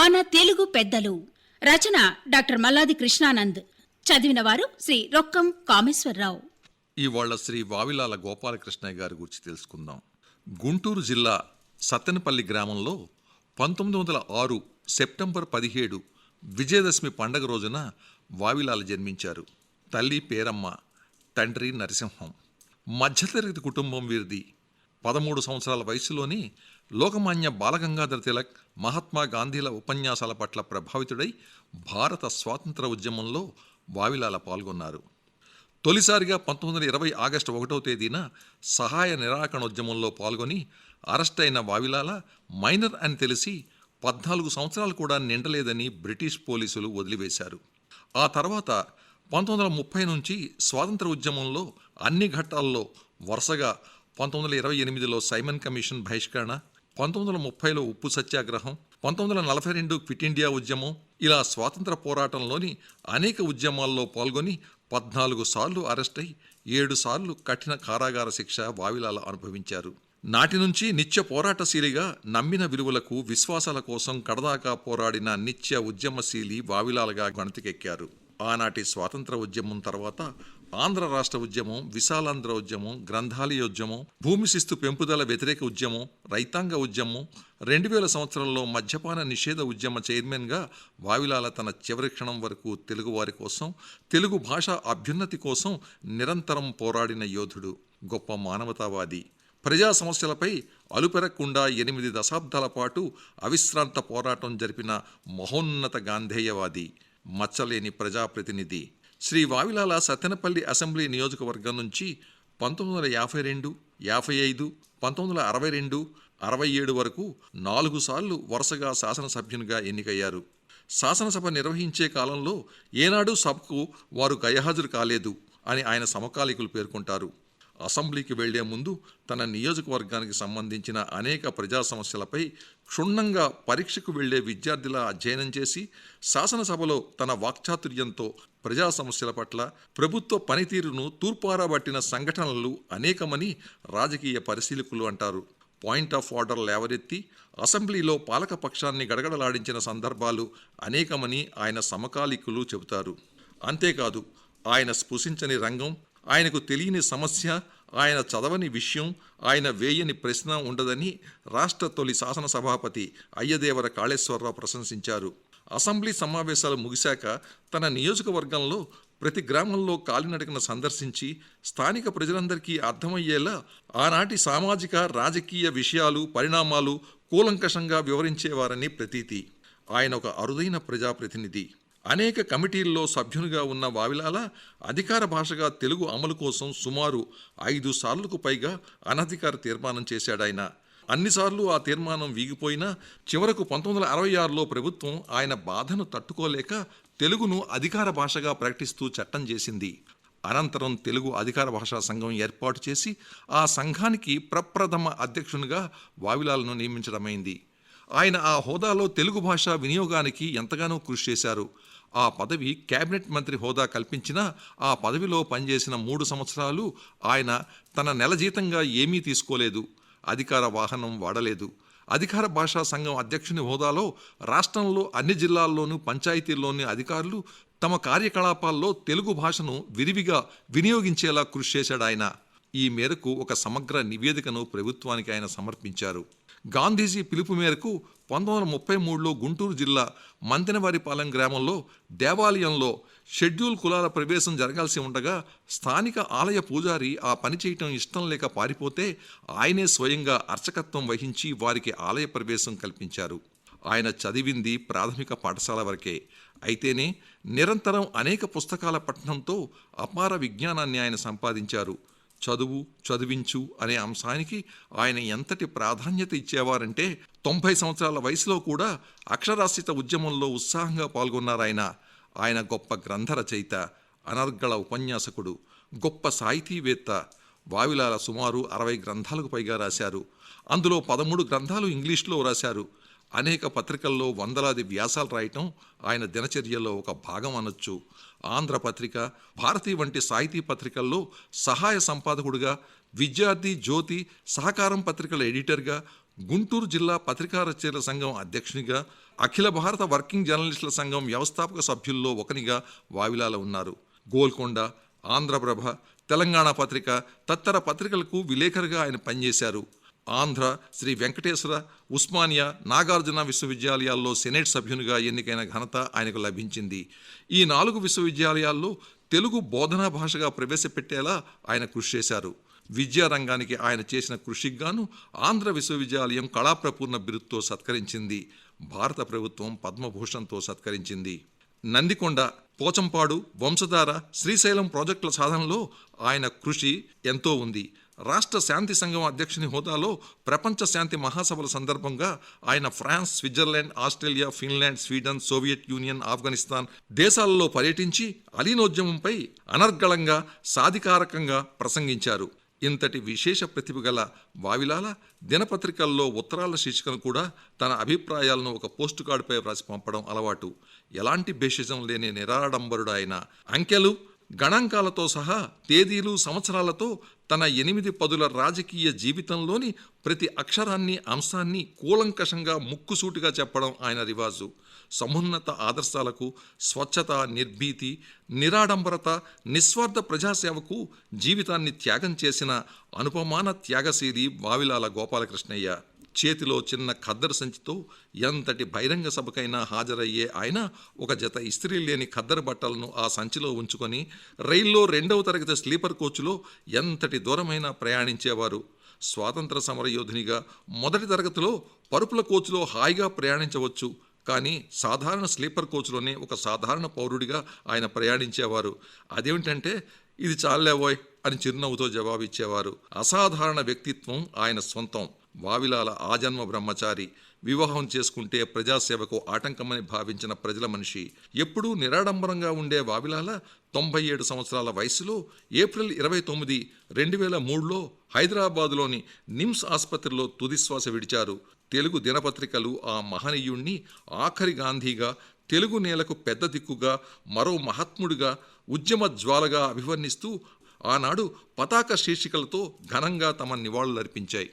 మన తెలుగు పెద్దలు. రచన డాక్టర్ మల్లాది కృష్ణానంద్. చదివినవారు శ్రీ రొక్కం కామేశ్వరరావు. ఇవాళ శ్రీ వావిలాల గోపాలకృష్ణయ్య గారి గురించి తెలుసుకుందాం. గుంటూరు జిల్లా సత్తెనపల్లి గ్రామంలో 1906 సెప్టెంబర్ 17 విజయదశమి పండగ రోజున వావిలాల జన్మించారు. తల్లి పేరమ్మ, తండ్రి నరసింహం. మధ్యతరగతి కుటుంబం వీరిది. 13 సంవత్సరాల వయసులోని లోకమాన్య బాలగంగాధర తిలక్, మహాత్మా గాంధీల ఉపన్యాసాల పట్ల ప్రభావితుడై భారత స్వాతంత్ర ఉద్యమంలో వావిలాల పాల్గొన్నారు. తొలిసారిగా 1920 ఆగస్టు 1వ తేదీన సహాయ నిరాకరణోద్యమంలో పాల్గొని అరెస్ట్ అయిన వావిలాల మైనర్ అని తెలిసి 14 సంవత్సరాలు కూడా నిండలేదని బ్రిటిష్ పోలీసులు వదిలివేశారు. ఆ తర్వాత 1930 నుంచి స్వాతంత్ర ఉద్యమంలో అన్ని ఘట్టాల్లో వరుసగా 1928లో సైమన్ కమిషన్ బహిష్కరణ, 1930లో ఉప్పు సత్యాగ్రహం, 1942 క్విట్ ఇండియా ఉద్యమం, ఇలా స్వాతంత్ర పోరాటంలోని అనేక ఉద్యమాల్లో పాల్గొని 14 సార్లు అరెస్ట్ అయి 7 సార్లు కఠిన కారాగార శిక్ష వావిలాల అనుభవించారు. నాటి నుంచి నిత్య పోరాటశీలిగా నమ్మిన విలువలకు, విశ్వాసాల కోసం కడదాకా పోరాడిన నిత్య ఉద్యమశీలి వావిలాలగా గణతికెక్కారు. ఆనాటి స్వాతంత్ర ఉద్యమం తర్వాత ఆంధ్ర రాష్ట్ర ఉద్యమం, విశాలాంధ్ర ఉద్యమం, గ్రంథాలయోద్యమం, భూమి శిస్తు పెంపుదల వ్యతిరేక ఉద్యమం, రైతాంగ ఉద్యమం, 2000 సంవత్సరంలో మద్యపాన నిషేధ ఉద్యమ చైర్మన్గా వావిలాల తన చివరి క్షణం వరకు తెలుగువారి కోసం, తెలుగు భాష అభ్యున్నతి కోసం నిరంతరం పోరాడిన యోధుడు, గొప్ప మానవతావాది. ప్రజా సమస్యలపై అలుపెరగకుండా 8 దశాబ్దాల పాటు అవిశ్రాంత పోరాటం జరిపిన మహోన్నత గాంధేయవాది, మచ్చలేని ప్రజాప్రతినిధి. శ్రీ వావిలాల సత్తెనపల్లి అసెంబ్లీ నియోజకవర్గం నుంచి 1952, 55, 1962, 67 వరకు 4 సార్లు వరుసగా శాసనసభ్యునిగా ఎన్నికయ్యారు. శాసనసభ నిర్వహించే కాలంలో ఏనాడు సభకు వారు గైహాజరు కాలేదు అని ఆయన సమకాలీకులు పేర్కొంటారు. అసెంబ్లీకి వెళ్లే ముందు తన నియోజకవర్గానికి సంబంధించిన అనేక ప్రజా సమస్యలపై క్షుణ్ణంగా పరీక్షకు వెళ్లే విద్యార్థిలా అధ్యయనం చేసి శాసనసభలో తన వాక్చాతుర్యంతో ప్రజా సమస్యల పట్ల ప్రభుత్వ పనితీరును తూర్పారబట్టిన సంఘటనలు అనేకమని రాజకీయ పరిశీలకులు అంటారు. పాయింట్ ఆఫ్ ఆర్డర్ లేవనెత్తి అసెంబ్లీలో పాలకపక్షాన్ని గడగడలాడించిన సందర్భాలు అనేకమని ఆయన సమకాలీకులు చెబుతారు. అంతేకాదు, ఆయన స్పృశించని రంగం, ఆయనకు తెలియని సమస్య, ఆయన చదవని విషయం, ఆయన వేయని ప్రశ్న ఉండదని రాష్ట్ర తొలి శాసనసభాపతి అయ్యదేవర కాళేశ్వరరావు ప్రశంసించారు. అసెంబ్లీ సమావేశాలు ముగిశాక తన నియోజకవర్గంలో ప్రతి గ్రామంలో కాలినడకన సందర్శించి స్థానిక ప్రజలందరికీ అర్థమయ్యేలా ఆనాటి సామాజిక, రాజకీయ విషయాలు, పరిణామాలు కూలంకషంగా వివరించేవారని ప్రతీతి. ఆయన ఒక అరుదైన ప్రజాప్రతినిధి. అనేక కమిటీల్లో సభ్యునిగా ఉన్న వావిలాల అధికార భాషగా తెలుగు అమలు కోసం సుమారు 5 సార్లకు పైగా అనధికార తీర్మానం చేశాడాయన. అన్నిసార్లు ఆ తీర్మానం వీగిపోయినా చివరకు 1966లో ప్రభుత్వం ఆయన బాధను తట్టుకోలేక తెలుగును అధికార భాషగా ప్రకటిస్తూ చట్టం చేసింది. అనంతరం తెలుగు అధికార భాషా సంఘం ఏర్పాటు చేసి ఆ సంఘానికి ప్రప్రథమ అధ్యక్షునిగా వావిలాలను నియమించడమైంది. ఆయన ఆ హోదాలో తెలుగు భాష వినియోగానికి ఎంతగానో కృషి చేశారు. ఆ పదవి కేబినెట్ మంత్రి హోదా కల్పించినా ఆ పదవిలో పనిచేసిన 3 సంవత్సరాలు ఆయన తన నెల జీతంగా ఏమీ తీసుకోలేదు, అధికార వాహనం వాడలేదు. అధికార భాషా సంఘం అధ్యక్షుని హోదాలో రాష్ట్రంలో అన్ని జిల్లాల్లోనూ పంచాయతీల్లోని అధికారులు తమ కార్యకలాపాల్లో తెలుగు భాషను విరివిగా వినియోగించేలా కృషి చేశాడు ఆయన. ఈ మేరకు ఒక సమగ్ర నివేదికను ప్రభుత్వానికి ఆయన సమర్పించారు. గాంధీజీ పిలుపు మేరకు 1933లో గుంటూరు జిల్లా మంతెనవారిపాలెం గ్రామంలో దేవాలయంలో షెడ్యూల్ కులాల ప్రవేశం జరగాల్సి ఉండగా స్థానిక ఆలయ పూజారి ఆ పని చేయటం ఇష్టం లేక పారిపోతే ఆయనే స్వయంగా అర్చకత్వం వహించి వారికి ఆలయ ప్రవేశం కల్పించారు. ఆయన చదివింది ప్రాథమిక పాఠశాల వరకే. అయితేనే నిరంతరం అనేక పుస్తకాల పఠనంతో అపార విజ్ఞానాన్ని ఆయన సంపాదించారు. చదువు, చదివించు అనే అంశానికి ఆయన ఎంతటి ప్రాధాన్యత ఇచ్చేవారంటే 90 సంవత్సరాల వయసులో కూడా అక్షరాస్యత ఉద్యమంలో ఉత్సాహంగా పాల్గొన్నారాయన. ఆయన గొప్ప గ్రంథ రచయిత, అనర్గళ ఉపన్యాసకుడు, గొప్ప సాహితీవేత్త. వావిలాల సుమారు 60 గ్రంథాలకు పైగా రాశారు. అందులో 13 గ్రంథాలు ఇంగ్లీష్లో రాశారు. అనేక పత్రికల్లో వందలాది వ్యాసాలు రాయటం ఆయన దినచర్యలో ఒక భాగం అనొచ్చు. ఆంధ్రపత్రిక, భారతి వంటి సాహితీ పత్రికల్లో సహాయ సంపాదకుడిగా, విద్యార్థి, జ్యోతి, సహకారం పత్రికల ఎడిటర్గా, గుంటూరు జిల్లా పత్రికా రచయితల సంఘం అధ్యక్షునిగా, అఖిల భారత వర్కింగ్ జర్నలిస్టుల సంఘం వ్యవస్థాపక సభ్యుల్లో ఒకనిగా వావిలాల ఉన్నారు. గోల్కొండ, ఆంధ్రప్రభ, తెలంగాణ పత్రిక తదితర పత్రికలకు విలేకరుగా ఆయన పనిచేశారు. ఆంధ్ర, శ్రీ వెంకటేశ్వర, ఉస్మానియా, నాగార్జున విశ్వవిద్యాలయాల్లో సెనేట్ సభ్యునిగా ఎన్నికైన ఘనత ఆయనకు లభించింది. ఈ 4 విశ్వవిద్యాలయాల్లో తెలుగు బోధనా భాషగా ప్రవేశపెట్టేలా ఆయన కృషి చేశారు. విద్యారంగానికి ఆయన చేసిన కృషికి గాను ఆంధ్ర విశ్వవిద్యాలయం కళాప్రపూర్ణ బిరుదుతో సత్కరించింది. భారత ప్రభుత్వం పద్మభూషణ్తో సత్కరించింది. నందికొండ, పోచంపాడు, వంశధార, శ్రీశైలం ప్రాజెక్టుల సాధనలో ఆయన కృషి ఎంతో ఉంది. రాష్ట్ర శాంతి సంఘం అధ్యక్షుని హోదాలో ప్రపంచ శాంతి మహాసభల సందర్భంగా ఆయన France, Switzerland, Australia, Finland, Sweden, Soviet Union, Afghanistan దేశాలలో పర్యటించి అలీనోద్యమంపై అనర్గళంగా, సాధికారకంగా ప్రసంగించారు. ఇంతటి విశేష ప్రతిభ గల వావిలాల దినపత్రికల్లో ఉత్తరాల శీర్షికను కూడా తన అభిప్రాయాలను ఒక పోస్టు కార్డుపై వ్రాసి పంపడం అలవాటు. ఎలాంటి భేషజం లేని నిరాడంబరుడు ఆయన. అంకెలు, గణాంకాలతో సహా తేదీలు, సంవత్సరాలతో తన 8 పదుల రాజకీయ జీవితంలోని ప్రతి అక్షరాన్ని, అంశాన్ని కూలంకషంగా ముక్కుసూటిగా చెప్పడం ఆయన రివాజు. సమున్నత ఆదర్శాలకు, స్వచ్ఛత, నిర్భీతి, నిరాడంబరత, నిస్వార్థ ప్రజాసేవకు జీవితాన్ని త్యాగం చేసిన అనుపమాన త్యాగశీలి వావిలాల గోపాలకృష్ణయ్య. చేతిలో చిన్న ఖద్దరు సంచితో ఎంతటి బహిరంగ సభకైనా హాజరయ్యే ఆయన ఒక జత ఇస్త్రీ లేని ఖద్దరు బట్టలను ఆ సంచిలో ఉంచుకొని రైల్లో 2వ తరగతి స్లీపర్ కోచ్లో ఎంతటి దూరమైనా ప్రయాణించేవారు. స్వాతంత్ర సమరయోధునిగా మొదటి తరగతిలో పరుపుల కోచ్లో హాయిగా ప్రయాణించవచ్చు, కానీ సాధారణ స్లీపర్ కోచ్లోనే ఒక సాధారణ పౌరుడిగా ఆయన ప్రయాణించేవారు. అదేమిటంటే, ఇది చాలేవోయ్ అని చిరునవ్వుతో జవాబిచ్చేవారు. అసాధారణ వ్యక్తిత్వం ఆయన సొంతం. వావిలాల ఆజన్మ బ్రహ్మచారి. వివాహం చేసుకుంటే ప్రజాసేవకు ఆటంకమని భావించిన ప్రజల మనిషి. ఎప్పుడూ నిరాడంబరంగా ఉండే వావిలాల 97 సంవత్సరాల వయసులో ఏప్రిల్ 29, 2003లో హైదరాబాదులోని నిమ్స్ ఆసుపత్రిలో తుదిశ్వాస విడిచారు. తెలుగు దినపత్రికలు ఆ మహనీయుణ్ణి ఆఖరి గాంధీగా, తెలుగు నేలకు పెద్ద దిక్కుగా, మరో మహాత్ముడిగా, ఉద్యమ జ్వాలగా అభివర్ణిస్తూ ఆనాడు పతాక శీర్షికలతో ఘనంగా తమ నివాళులర్పించాయి.